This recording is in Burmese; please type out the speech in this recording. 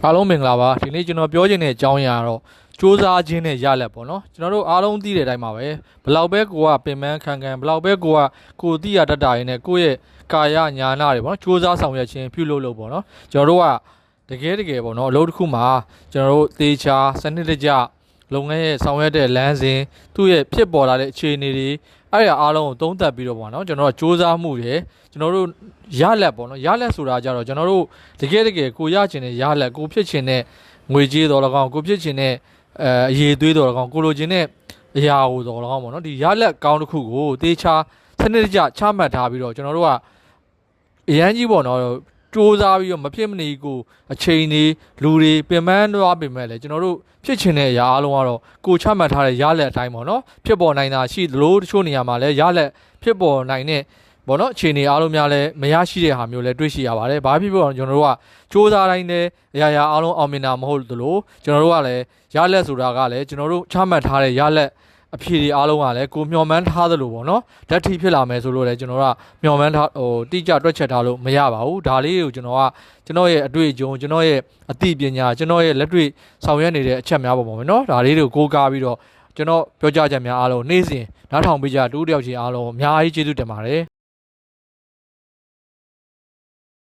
အားလုံးမင်္ဂလာပါဒီနေ့ကျွန်တော်ပြောချင်တဲ့အကြောင်းအရာတော့စူးစမ်းခြင်းနဲ့ရလက်ပေါ့နော်ကျွန်တော်တို့အားလုံးသိတဲ့အတိုင်းပါပဲဘလောက်ပဲကိုကပင်ပန်းခံခံဘလောက်ပဲကိုသိရတတ်တာရင်းနဲ့ကိုယ့်ရဲ့ကာယညာနာတွေပေါ့နော်စူးစမ်းဆောင်ရွက်ခြင်းပြုလုပ်ပေါ့နော်ကျွန်တော်တို့ကတကယ်ပေါ့နော်အလုပ်တစ်ခုမှာကျွန်တော်တို့သေချာစနစ်တကျလုပ်ငန်းရဲ့ဆောင်ရွက်တဲ့လမ်းစဉ်သူ့ရဲ့ဖြစ်ပေါ်လာတဲ့အခြေအနေတွေအဲ့ဒါအားလုံးကိုသုံးသပ်ပြီးတော့ပေါ့နော်ကျွန်တော်တို့စူးစမ်းမှုတွေကျွန်တော်တို့ရလက်ပေါ့နော်ရလက်ဆိုတာကြတော့ကျွန်တော်တို့တကယ်ကိုရချင်တဲ့ရလက်ကိုဖြစ်ချင်တဲ့ငွေကြေးတော်၎င်းကိုဖြစ်ချင်တဲ့အရေးသွေးတော်၎င်းကိုလိုချင်တဲ့အရာကိုတော်၎င်းပေါ့နော်ဒီရလက်ကောင်းတစ်ခုကိုသေချာစနစ်တကျချမှတ်ထားပြီးတော့ကျွန်တော်တို့ကအရန်ကြီးပေါ့နော်စူးစမ်းပြီးတော့မဖြစ်မနေကိုအချိန်တွေလူတွေပင်ပန်းသွားပြင်မဲ့လေကျွန်တော်တို့ဖြစ်ချင်တဲ့အရာအလုံးကတော့ကိုချမှတ်ထားတဲ့ရလက်အတိုင်းပေါ့နော်ဖြစ်ပေါ်နိုင်တာရှိသလိုတချို့နေရာမှာလည်းရလက်ဖြစ်ပေါ်နိုင်တဲ့ပေါ့နော်အခြေအနေအားလုံးများလည်းမရရှိတဲ့ဟာမျိုးလည်းတွေ့ရှိရပါတယ်။ဘာဖြစ်လို့ကျွန်တော်တို့ကစူးစမ်းတိုင်းနဲ့အရာအားလုံးအောင်မြင်တာမဟုတ်သလိုကျွန်တော်တို့ကလည်းရလက်ဆိုတာကလည်းကျွန်တော်တို့ချမှတ်ထားတဲ့ရလက်အဖြေတွေအားလုံးကလည်းကိုမျှော်မှန်းထားသလိုပေါ့နော်ဓာတ်ထိဖြစ်လာမယ်ဆိုလို့လည်းကျွန်တော်ကမျှော်မှန်းထားတိကျတွက်ချက်ထားလို့မရပါဘူးဒါလေးကိုကျွန်တော်ရဲ့အတွေ့အကြုံကျွန်တော်ရဲ့အသိပညာကျွန်တော်ရဲ့လက်တွေ့ဆောင်ရွက်နေတဲ့အချက်များပေါ့ပေါ့နော်ဒါလေးတွေကိုကိုးကားပြီးတော့ကျွန်တော်ပြောကြားချက်များအားလုံးနေ့စဉ်နားထောင်ပေးကြတူတယောက်ချင်းအားလုံးအများကြီးကျေးဇူးတင်ပါတယ်